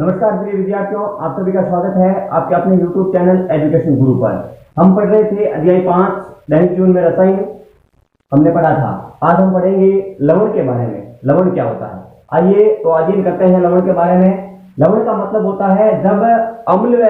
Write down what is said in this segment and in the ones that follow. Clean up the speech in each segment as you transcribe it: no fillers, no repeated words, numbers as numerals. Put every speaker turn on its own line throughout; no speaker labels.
नमस्कार प्रिय विद्यार्थियों, आप सभी का स्वागत है आपके अपने YouTube चैनल एजुकेशन गुरु पर। हम पढ़ रहे थे अध्याय 5 दैनिक जीवन में रसायन। हमने पढ़ा था। आज हम पढ़ेंगे लवण के बारे में। लवण क्या होता है, आइए तो अध्ययन करते हैं लवण के बारे में। लवण का मतलब होता है जब अम्ल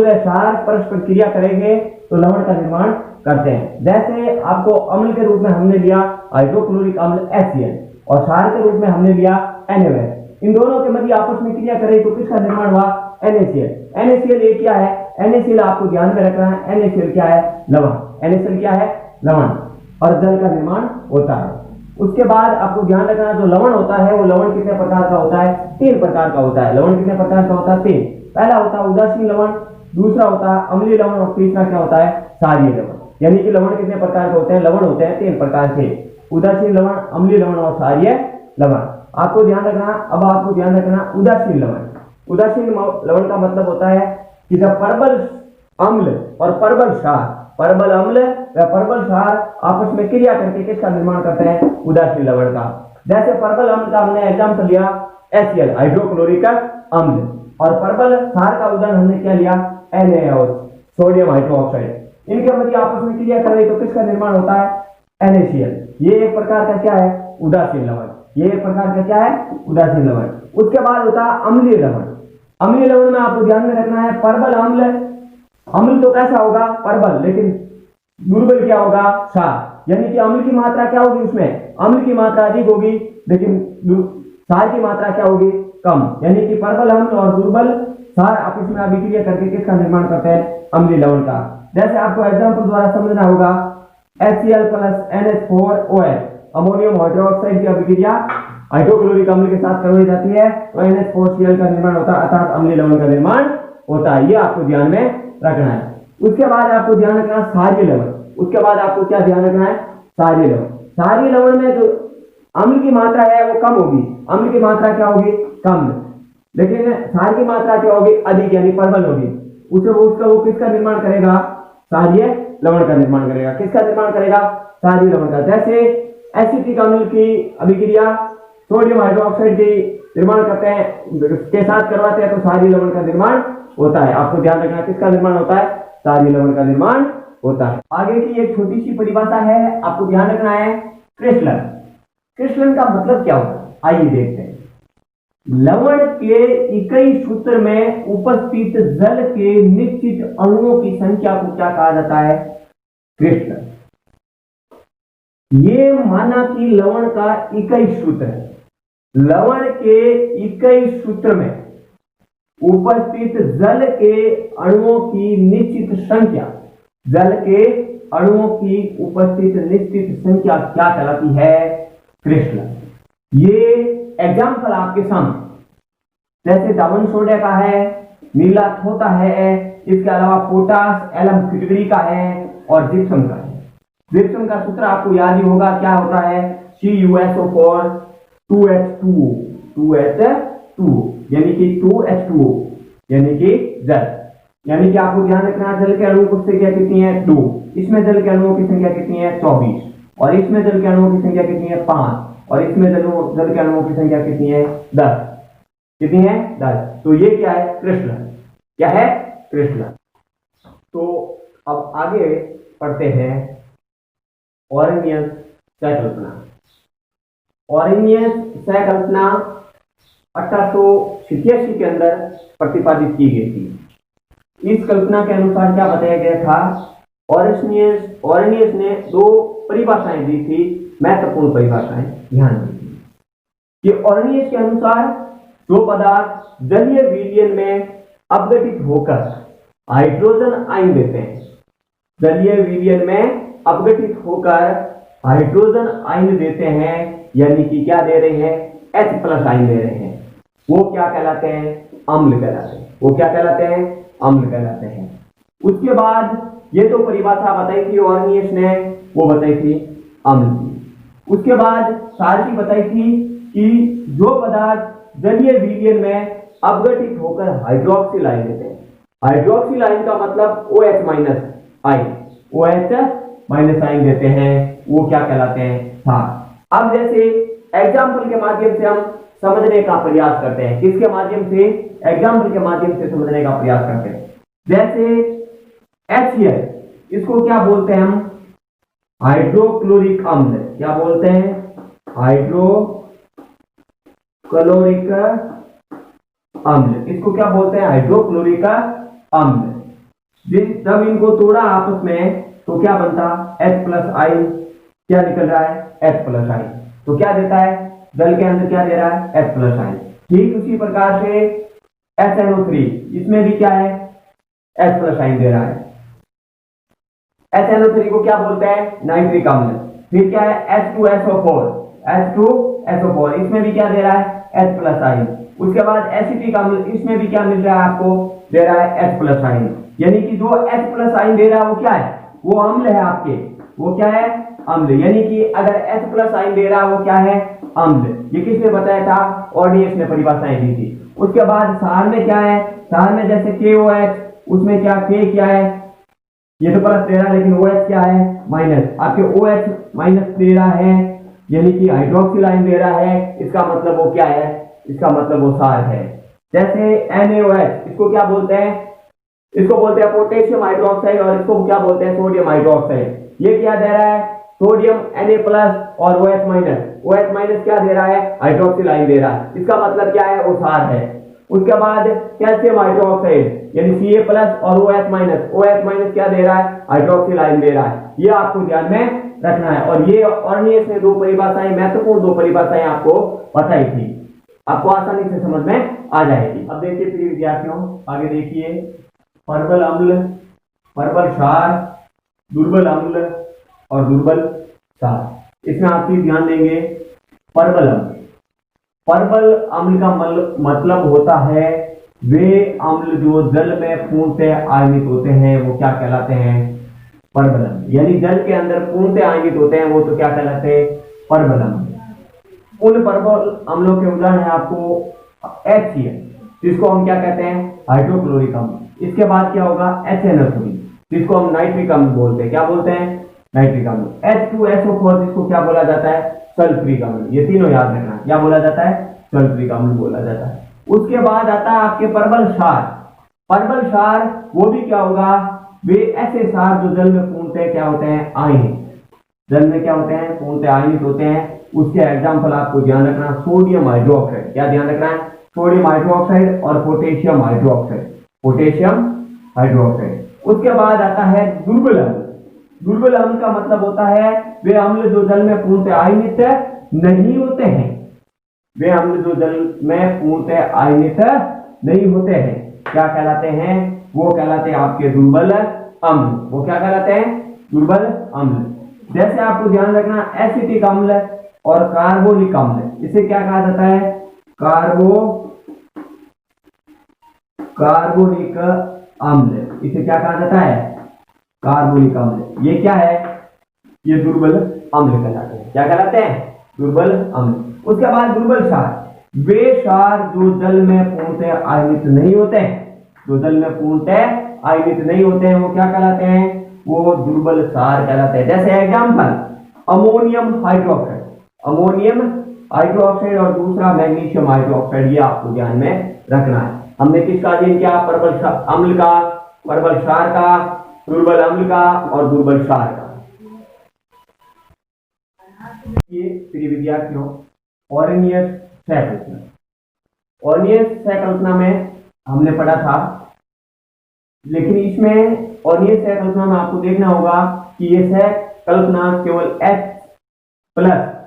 व क्षार परस्पर क्रिया करेंगे तो लवण का निर्माण करते हैं। जैसे आपको अम्ल के रूप में हमने लिया हाइड्रोक्लोरिक अम्ल HCl और क्षार के रूप में हमने लिया NaOH। इन दोनों के मध्य आपस में क्रिया करे तो किसका निर्माण हुआ? NaCl। NaCl ये क्या है? NaCl आपको ध्यान में रखना है। NaCl क्या है? लवण। NaCl क्या है? लवण। और जल का निर्माण होता है। उसके बाद आपको ध्यान रखना, जो लवण होता है वो लवण कितने प्रकार का होता है? 3 प्रकार का होता है। लवण कितने प्रकार का होता है? 3। पहला होता है उदासीन लवण, दूसरा होता है अम्लीय लवण और तीसरा क्या होता है? क्षारीय लवण। यानी कि लवण कितने प्रकार के होते हैं? लवण होते हैं 3 प्रकार के, उदासीन लवण, अम्लीय लवण और क्षारीय लवण। आपको ध्यान रखना। अब आपको ध्यान रखना उदासीन लवण। उदासीन लवण का मतलब होता है कि जब परबल अम्ल और परबल क्षार, परबल अम्ल व परबल क्षार आपस में क्रिया करके किसका निर्माण करते हैं? उदासीन लवण का। जैसे परबल अम्ल का हमने एग्जाम्पल लिया HCl हाइड्रोक्लोरिक अम्ल, और परबल क्षार का उदाहरण हमने क्या लिया? NaOH sodium hydroxide. इनके मध्य आपस में क्रिया करें तो किसका निर्माण होता है? NaCl। ये एक प्रकार का क्या है? उदासीन लवण। ये एक प्रकार का क्या है? उदासीन लवण। उसके बाद होता है अम्लीय लवण। अम्लीय लवण में आपको ध्यान में रखना है परबल अम्ल, अम्ल तो कैसा होगा? परबल, लेकिन दुर्बल क्या होगा? क्षार। यानी कि अम्ल की मात्रा क्या होगी उसमें? अम्ल की मात्रा अधिक होगी, लेकिन क्षार की मात्रा क्या होगी? कम। यानी कि परबल अम्ल और दुर्बल क्षार आपस में अभिक्रिया करके किसका निर्माण करते हैं? अम्लीय लवण का। जैसे आपको एग्जाम्पल द्वारा समझना होगा, HCl + NH4OH अमोनियम हाइड्रोक्साइड की अभिक्रिया हाइड्रोक्लोरिक अम्ल के साथ करवाई जाती है तो NH4Cl का निर्माण होता है, अर्थात अम्लीय लवण का निर्माण होता है। ये आपको ध्यान में रखना है। उसके बाद आपको ध्यान रखना है क्षारीय लवण। उसके बाद आपको क्या ध्यान रखना है? क्षारीय लवण। क्षारीय लवण में जो अम्ल की मात्रा है वो कम होगी। अम्ल की मात्रा क्या होगी? कम। लेकिन क्षार की मात्रा क्या होगी? अधिक, यानी परबल होगी। वो किसका निर्माण करेगा? क्षारीय लवण का निर्माण करेगा। किसका निर्माण करेगा? क्षारीय लवण का। जैसे एसिटिक अम्ल की अभिक्रिया सोडियम हाइड्रोक्साइड के निर्माण करते हैं के साथ करवाते हैं तो क्षारीय लवण का निर्माण होता है। आपको ध्यान रखना किसका निर्माण होता है? क्षारीय लवण का निर्माण होता है। आगे की एक छोटी सी परिभाषा है, आपको ध्यान रखना है क्रिस्टलन। क्रिस्टलन का मतलब क्या होता है? आइए देखते हैं। लवण के इकाई सूत्र में उपस्थित जल के निश्चित अणुओं की संख्या को क्या कहा जाता है? क्रिस्टलन। ये माना कि लवण का इकाई सूत्र है। लवण के इकाई सूत्र में उपस्थित जल के अणुओं की निश्चित संख्या, जल के अणुओं की उपस्थित निश्चित संख्या क्या कहलाती है? क्रिस्टलन। ये एग्जाम्पल आपके सामने, जैसे दावन सोडा का है, नीला थोथा है, इसके अलावा पोटास एलम फिटकरी का है और जिप्सम का है। जिप्सम का सूत्र आपको याद ही होगा, क्या होता है? CuSO4 2H2O, 2H2O यानी कि 2H2O यानी कि जल। यानी कि आपको ध्यान रखना जल के अणुओं की संख्या कितनी है? 2। इसमें जल के अणुओं की संख्या कितनी है? 24। और इसमें जल के अणुओं की संख्या कितनी है? 5। और इसमें जल के अणुओं की संख्या कितनी है? 10। कितनी है? 10। तो ये क्या है? क्रिस्टलन। क्या है? क्रिस्टलन। तो अब आगे पढ़ते हैं ऑरेनियस सहकल्पना। ऑरेनियस सहकल्पना 1887 के अंदर प्रतिपादित की गई थी। इस कल्पना के अनुसार क्या बताया गया था? ऑरेनियस ने 2 परिभाषाएं दी थी, महत्वपूर्ण परिभाषाएं ध्यान दीजिए कि ऑरेनियस के अनुसार जो पदार्थ जलीय विलयन में अपघटित होकर हाइड्रोजन आयन देते हैं, जलीय विलयन में अपघटित होकर हाइड्रोजन आयन देते हैं, यानी कि क्या दे रहे हैं? H+ आयन दे रहे हैं, वो क्या कहलाते हैं? अम्ल कहलाते हैं। वो क्या कहलाते हैं? अम्ल कहलाते हैं। उसके बाद ये तो परिभाषा बताई थी ऑरेनियस ने, वो बताई थी अम्ल की। उसके बाद सारथी बताई थी कि जो पदार्थ जलीय विलयन में अपघटित होकर हाइड्रोक्सिल आयन देते हैं, हाइड्रोक्सिल आयन का मतलब OH- आयन, OH- आयन देते हैं, वो क्या कहलाते हैं? क्षार। अब जैसे एग्जाम्पल के माध्यम से हम समझने का प्रयास करते हैं। किसके माध्यम से? एग्जाम्पल के माध्यम से समझने का प्रयास करते हैं। जैसे HCl, इसको क्या बोलते हैं हम? हाइड्रोक्लोरिक अम्ल। क्या बोलते हैं? हाइड्रोक्लोरिक अम्ल। इसको क्या बोलते हैं? हाइड्रोक्लोरिक अम्ल। जब इनको तोड़ा आपस में तो क्या बनता? H+I। क्या निकल रहा है? H+I। तो क्या देता है? जल के अंदर क्या दे रहा है? H+I। ठीक उसी प्रकार से HNO3, इसमें भी क्या है? H+I दे रहा है। HNO3 को क्या बोलते हैं? नाइट्रिक अम्ल। फिर क्या है? H2SO4, इसमें भी क्या दे रहा है? H+I। उसके बाद एसिटिक अम्ल, इसमें भी क्या मिल रहा है आपको? दे रहा है H+I। यानी कि जो H+I दे रहा है वो क्या है? वो अम्ल है आपके। वो क्या है? अम्ल। यानी कि अगर H+I दे रहा है वो क्या है? अम्ल। ये किसने बताया था? ऑर्डियंस ने परिभाषाएं दी थी। उसके बाद क्षार में क्या है? क्षार में जैसे KOH, उसमें क्या K क्या है? ये तो प्लस दे रहा है, लेकिन OH क्या है? माइनस। आपके OH माइनस दे रहा है, यानी कि हाइड्रोक्सिल आयन दे रहा है। इसका मतलब वो क्या है? इसका मतलब वो क्षार है। जैसे NaOH, इसको क्या बोलते हैं? इसको बोलते हैं पोटेशियम हाइड्रोक्साइड, और इसको क्या बोलते हैं? Sodium hydroxide. ये क्या दे रहा है? सोडियम Na+ और OH माइनस। OH माइनस क्या दे रहा है? हाइड्रोक्सिल आयन दे रहा है। इसका मतलब क्या है? वो क्षार है। उसके बाद कैल्शियम हाइड्रोक्साइड, यानी Ca+ और OH माइनस। OH माइनस क्या दे रहा है? हाइड्रोक्सिल आयन दे रहा है। ये आपको ध्यान में रखना है। और ये ऑर्नियस ने दो परिभाषाएं, महत्वपूर्ण दो परिभाषाएं आपको बताई थी, आपको आसानी से समझ में आ जाएगी। अब देखिए प्रिय विद्यार्थियों, आगे देखिए। प्रबल अम्ल, प्रबल क्षार, दुर्बल अम्ल और दुर्बल क्षार। इसमें आप चीज ध्यान देंगे। प्रबल अम्ल, प्रबल अम्ल का मतलब होता है वे अम्ल जो जल में पूर्णतः आयनित होते हैं, वो क्या कहलाते हैं? प्रबल अम्ल। यानी जल के अंदर पूर्णतः आयनित होते हैं, वो तो क्या कहलाते हैं? प्रबल अम्ल। उन प्रबल अम्लों के उदाहरण है आपको HCl, जिसको हम क्या कहते हैं? हाइड्रोक्लोरिक अम्ल। इसके बाद क्या होगा? HNO3, जिसको हम नाइट्रिक अम्ल बोलते हैं। क्या बोलते हैं? नाइट्रिक अम्ल। H2SO4, जिसको क्या बोला जाता है? सल्फ्यूरिक अम्ल। ये तीनों याद रखना। क्या बोला जाता है? सल्फ्यूरिक अम्ल बोला जाता है। उसके बाद आता है आपके प्रबल क्षार। प्रबल क्षार वो भी क्या होगा? वे ऐसे क्षार जो जल में पूर्णतः क्या होते हैं? आयनित। जल में क्या होते हैं? पूर्णतः आयनित होते हैं। उसके एग्जाम्पल आपको ध्यान रखना, सोडियम हाइड्रोक्साइड। क्या ध्यान रखना है? सोडियम हाइड्रोक्साइड और पोटेशियम हाइड्रोक्साइड। Potassium hydroxide. उसके बाद आता है दुर्बल अम्ल। दुर्बल अम्ल का मतलब होता है वे अम्ल जो जल में पूर्णतः आयनित नहीं होते हैं। वे अम्ल जो जल में पूर्णतः आयनित नहीं होते हैं, क्या कहलाते हैं? वो कहलाते हैं आपके दुर्बल अम्ल। वो क्या कहलाते हैं? दुर्बल अम्ल। जैसे आपको ध्यान रखना, एसिटिक अम्ल और कार्बोनिक अम्ल, इसे क्या कहा जाता है? कार्बोनिक अम्ल। इसे क्या कहा जाता है? कार्बोनिक अम्ल। ये क्या है? ये दुर्बल अम्ल कहलाते हैं। क्या कहलाते हैं? दुर्बल अम्ल। उसके बाद दुर्बल क्षार, वे क्षार जो जल में पूर्णतः आयनित नहीं होते हैं। जो जल में पूर्णतः आयनित नहीं होते हैं, वो क्या कहलाते हैं? वो दुर्बल क्षार कहलाते हैं। जैसे example, ammonium hydroxide. Ammonium hydroxide और दूसरा मैग्नीशियम हाइड्रोक्साइड। ये आपको ध्यान में रखना है। हमने किसका अध्ययन किया? प्रबल अम्ल का, प्रबल क्षार का, दुर्बल अम्ल का और दुर्बल क्षार का। ये प्रिय विद्यार्थियों, ऑर्नियस सह कल्पना। ऑर्नियस सह कल्पना में हमने पढ़ा था, लेकिन इसमें ऑर्नियस सह कल्पना में आपको देखना होगा कि ये सह कल्पना केवल H+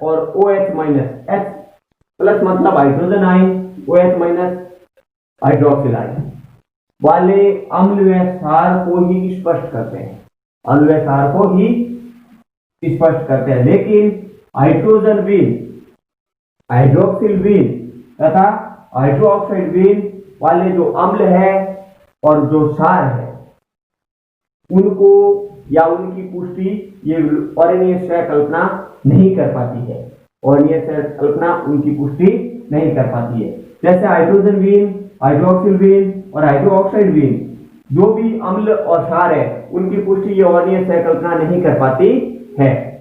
और OH माइनस। H+ मतलब hydrogen ion, OH minus hydroxyl ion वाले अम्ल व क्षार को ही स्पष्ट करते हैं। अम्ल व क्षार को ही स्पष्ट करते हैं। लेकिन हाइड्रोजन विहीन, हाइड्रोक्सिल विहीन तथा हाइड्रोक्साइड विहीन वाले जो अम्ल है और जो क्षार है, उनको या उनकी पुष्टि ये ऑर्नियस सह कल्पना नहीं कर पाती है। ऑर्नियस सह कल्पना उनकी पुष्टि नहीं कर पाती है। जैसे हाइड्रोजन विहीन, हाइड्रोक्सिल विहीन और हाइड्रोक्साइड विहीन जो भी अम्ल और क्षार है, उनकी पुष्टि ये ऑर्नियस सह कल्पना नहीं कर पाती है।